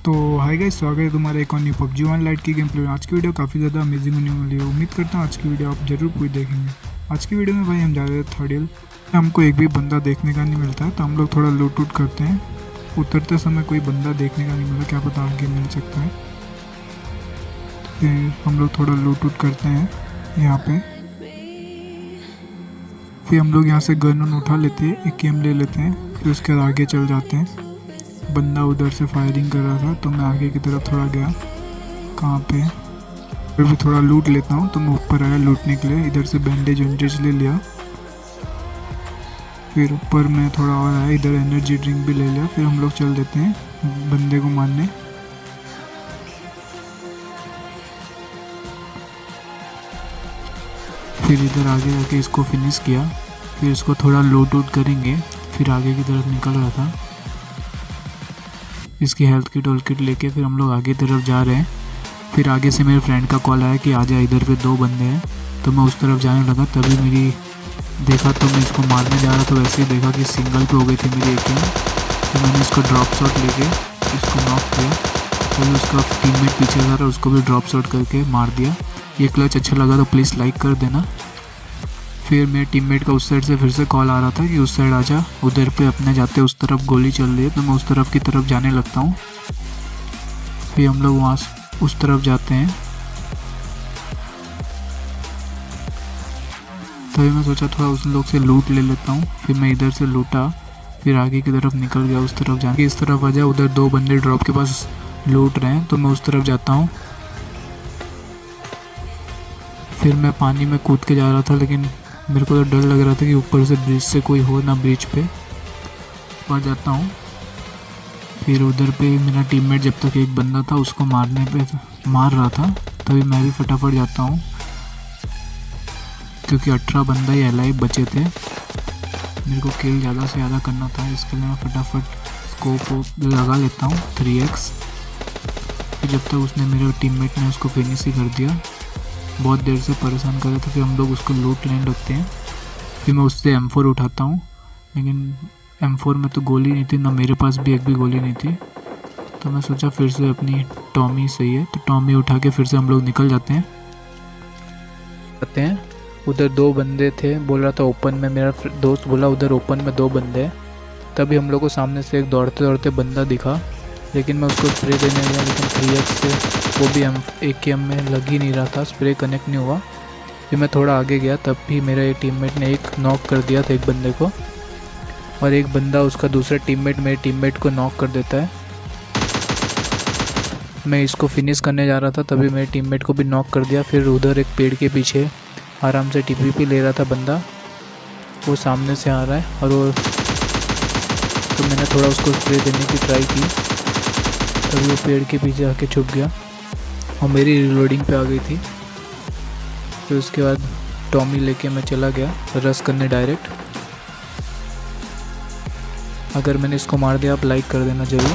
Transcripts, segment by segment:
तो hi guys, स्वागत है तुम्हारा एक और न्यू पबजी वन लाइट की गेम प्ले। आज की वीडियो काफ़ी ज़्यादा अमेजिंग होने वाली है। उम्मीद करता हूँ आज की वीडियो आप जरूर पूरी देखेंगे। आज की वीडियो में भाई हम जा रहे हैं थर्ड हिल। हमको एक भी बंदा देखने का नहीं मिलता है, तो हम लोग थोड़ा लूट वूट करते हैं। उतरते समय कोई बंदा देखने का नहीं मिला, क्या पता आगे मिल सकता है। फिर हम लोग थोड़ा लूट वूट करते हैं यहाँ पे। फिर हम लोग यहाँ से गन वन उठा लेते हैं, एक गेम ले लेते हैं, फिर उसके बाद आगे चल जाते हैं। बंदा उधर से फायरिंग कर रहा था तो मैं आगे की तरफ थोड़ा गया। कहाँ पे फिर भी थोड़ा लूट लेता हूँ, तो मैं ऊपर आया लूटने के लिए। इधर से बैंडेज वैंडेज ले लिया। फिर ऊपर मैं थोड़ा और आया, इधर एनर्जी ड्रिंक भी ले लिया। फिर हम लोग चल देते हैं बंदे को मारने। फिर इधर आगे जाके इसको फिनिश किया। फिर इसको थोड़ा लूट वूट करेंगे, फिर आगे की तरफ निकल रहा था। इसकी हेल्थ किट वोल्ट किट लेके फिर हम लोग आगे तरफ जा रहे हैं। फिर आगे से मेरे फ्रेंड का कॉल आया कि आजा, इधर पे दो बंदे हैं। तो मैं उस तरफ जाने लगा, तभी मेरी देखा तो मैं इसको मारने जा रहा, तो वैसे ही देखा कि सिंगल पे हो गई थी मेरी एक। तो मैंने इसको ड्रॉप शॉट लेके इसको नॉक किया। तो उसका टीममेट पीछे था और उसको भी ड्रॉप शॉट करके मार दिया। ये क्लच अच्छा लगा तो प्लीज़ लाइक कर देना। फिर मेरे टीममेट का उस साइड से फिर से कॉल आ रहा था कि उस साइड आजा, उधर पे अपने जाते उस तरफ गोली चल रही है। तो मैं उस तरफ की तरफ जाने लगता हूँ। फिर हम लोग वहाँ उस तरफ जाते हैं। तभी मैं सोचा थोड़ा उस लोग से लूट ले लेता हूँ। फिर मैं इधर से लूटा, फिर आगे की तरफ निकल गया उस तरफ जाके। इस तरफ आजा, उधर दो बंदे ड्रॉप के पास लूट रहे हैं, तो मैं उस तरफ जाता हूँ। फिर मैं पानी में कूद के जा रहा था, लेकिन मेरे को तो डर लग रहा था कि ऊपर से ब्रिज से कोई हो ना ब्रिज पे। ऊपर जाता हूँ। फिर उधर पे मेरा टीममेट जब तक एक बंदा था उसको मार रहा था, तभी मैं भी फटाफट जाता हूँ, क्योंकि 18 बंदा ही अलाइव बचे थे। मेरे को किल ज़्यादा से ज़्यादा करना था, इसके लिए मैं फटाफट स्कोप लगा लेता हूँ 3x। फिर जब तक उसने मेरे टीममेट ने उसको फिनिश ही कर दिया। बहुत देर से परेशान कर रहा था। फिर हम लोग उसको लूट लेने लगते हैं। फिर मैं उससे M4 उठाता हूँ, लेकिन M4 में तो गोली नहीं थी, ना मेरे पास भी एक भी गोली नहीं थी। तो मैं सोचा फिर से अपनी टॉमी सही है, तो टॉमी उठा के फिर से हम लोग निकल जाते हैं। उधर दो बंदे थे, बोल रहा था ओपन में, मेरा दोस्त बोला उधर ओपन में दो बंदे हैं। तभी हम लोग को सामने से एक दौड़ते दौड़ते बंदा दिखा, लेकिन मैं उसको स्प्रे देने गया, लेकिन 3x से वो भी AKM में लग ही नहीं रहा था, स्प्रे कनेक्ट नहीं हुआ। फिर मैं थोड़ा आगे गया, तब भी मेरे टीममेट ने एक नॉक कर दिया था एक बंदे को, और एक बंदा उसका दूसरा टीममेट मेरे टीममेट को नॉक कर देता है। मैं इसको फिनिश करने जा रहा था, तभी मेरे टीममेट को भी नॉक कर दिया। फिर उधर एक पेड़ के पीछे आराम से TPP ले रहा था बंदा, वो सामने से आ रहा है, और वो तो मैंने थोड़ा उसको स्प्रे देने की ट्राई की, तभी वो पेड़ के पीछे आके छुप गया और मेरी रिलोडिंग पे आ गई थी। फिर उसके बाद टॉमी लेके मैं चला गया रश करने डायरेक्ट। अगर मैंने इसको मार दिया आप लाइक कर देना जरूर।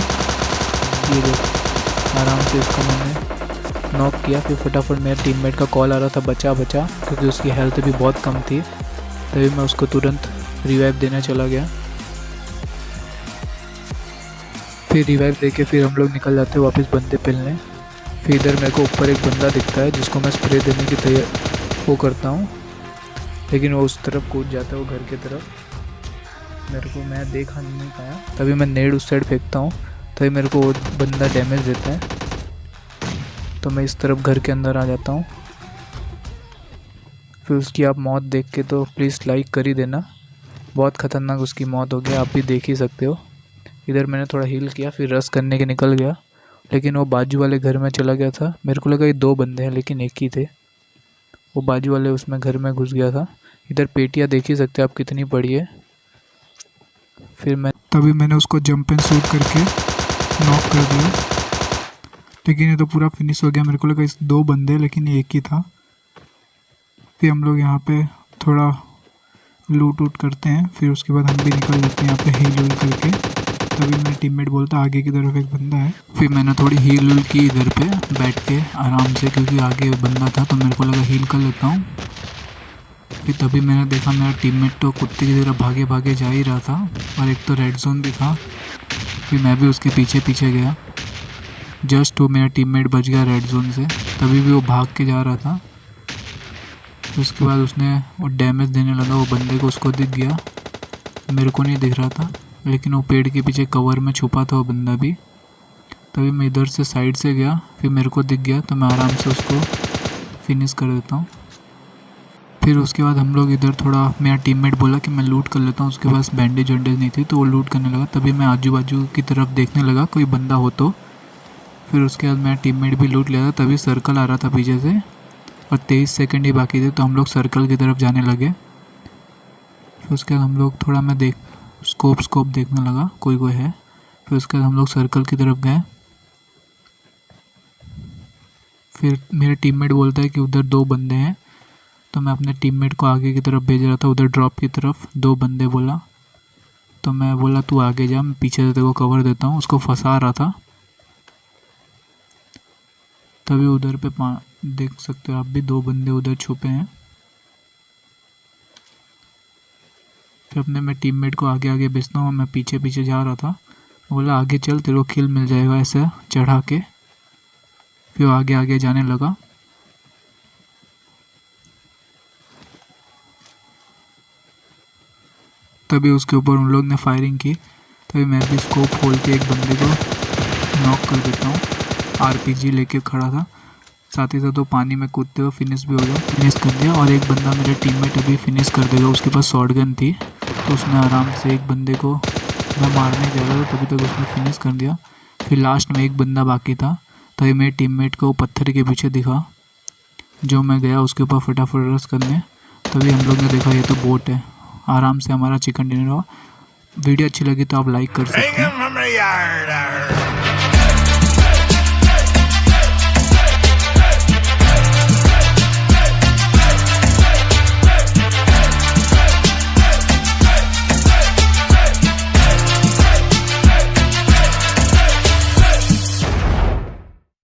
ये देखो आराम से इसको मैंने नॉक किया। फिर फटाफट मेरे टीममेट का कॉल आ रहा था बचा बचा, क्योंकि उसकी हेल्थ भी बहुत कम थी। तभी मैं उसको तुरंत रिवाइव देने चला गया। फिर रिवाइव देके फिर हम लोग निकल जाते हैं वापस बंदे पेलने। फिर इधर मेरे को ऊपर एक बंदा दिखता है जिसको मैं स्प्रे देने की वो करता हूँ, लेकिन वो उस तरफ कूद जाता है, वो घर की तरफ। मेरे को मैं देखा नहीं पाया, तभी मैं नेड उस साइड फेंकता हूँ, तभी मेरे को वो बंदा डैमेज देता है। तो मैं इस तरफ घर के अंदर आ जाता हूँ। फिर उसकी आप मौत देख के तो प्लीज़ लाइक कर ही देना। बहुत ख़तरनाक उसकी मौत हो गया, आप भी देख ही सकते हो। इधर मैंने थोड़ा हील किया, फिर रश करने के निकल गया, लेकिन वो बाजू वाले घर में चला गया था। मेरे को लगा ये दो बंदे हैं, लेकिन एक ही थे। वो बाजू वाले उसमें घर में घुस गया था। इधर पेटियाँ देख ही सकते हैं आप कितनी पड़ी है। फिर तभी मैंने उसको जंप एंड शूट करके नॉक कर दिया, लेकिन ये तो पूरा फिनिश हो गया। मेरे को लगा इस दो बंदे, लेकिन एक ही था। फिर हम लोग यहाँ पे थोड़ा लूट वूट करते हैं, फिर उसके बाद हम भी निकल जाते हैं यहाँ पे हील वूल करके। तभी मेरा टीममेट बोलता आगे की तरफ एक बंदा है। फिर मैंने थोड़ी हील वूल की इधर पे बैठ के आराम से, क्योंकि आगे बंदा था, तो मेरे को लगा हील कर लेता हूँ। फिर तभी मैंने देखा मेरा टीममेट तो कुत्ते की तरह भागे भागे जा ही रहा था, और एक तो रेड जोन भी था। फिर मैं भी उसके पीछे पीछे गया। जस्ट वो मेरा टीममेट बच गया रेड जोन से, तभी भी वो भाग के जा रहा था। उसके बाद उसने वो डैमेज देने लगा वो बंदे को, उसको दिख गया, मेरे को नहीं दिख रहा था, लेकिन वो पेड़ के पीछे कवर में छुपा था वो बंदा भी। तभी मैं इधर से साइड से गया, फिर मेरे को दिख गया तो मैं आराम से उसको फिनिश कर देता हूँ। फिर उसके बाद हम लोग इधर थोड़ा, मेरा टीममेट बोला कि मैं लूट कर लेता हूँ, उसके पास बैंडेज वैंडेज नहीं थी तो वो लूट करने लगा। तभी मैं आजू बाजू की तरफ देखने लगा कोई बंदा हो तो। फिर उसके बाद मेरा टीममेट भी लूट लिया था, तभी सर्कल आ रहा था पीछे से और 23 सेकंड ही बाकी थे, तो हम लोग सर्कल की तरफ जाने लगे। फिर उसके बाद हम लोग थोड़ा, मैं स्कोप देखने लगा कोई है। फिर उसके बाद हम लोग सर्कल की तरफ गए। फिर मेरा टीममेट बोलता है कि उधर 2 बंदे हैं, तो मैं अपने टीममेट को आगे की तरफ भेज रहा था, उधर ड्रॉप की तरफ 2 बंदे बोला। तो मैं बोला तू आगे जा, मैं पीछे से तेरे को कवर देता हूँ, उसको फंसा रहा था। तभी उधर पे देख सकते हो आप भी 2 बंदे उधर छुपे हैं। फिर अपने मैं टीममेट को आगे आगे भेजता हूँ, मैं पीछे पीछे जा रहा था। बोला आगे चल, तेरे को किल मिल जाएगा ऐसे चढ़ा के। फिर आगे आगे जाने लगा। तभी उसके ऊपर उन लोग ने फायरिंग की। तभी मैं भी स्कोप खोल के एक बंदे को नॉक कर देता हूँ। आरपीजी लेके खड़ा था, साथ ही साथ वो पानी में कूदते हुए फिनिश भी हो गया, फिनिश कर दिया। और एक बंदा मेरा टीममेट अभी फिनिश कर देगा, उसके पास शॉटगन थी, तो उसने आराम से एक बंदे को, मैं मारने जा रहा था तभी तक उसने फिनिश कर दिया। फिर लास्ट में एक बंदा बाकी था, तभी मेरे टीममेट को पत्थर के पीछे दिखा, जो मैं गया उसके ऊपर फटाफट रश करने। तभी हम लोग ने देखा ये तो बोट है। आराम से हमारा चिकन डिनर हुआ। वीडियो अच्छी लगी तो आप लाइक कर सकते हैं।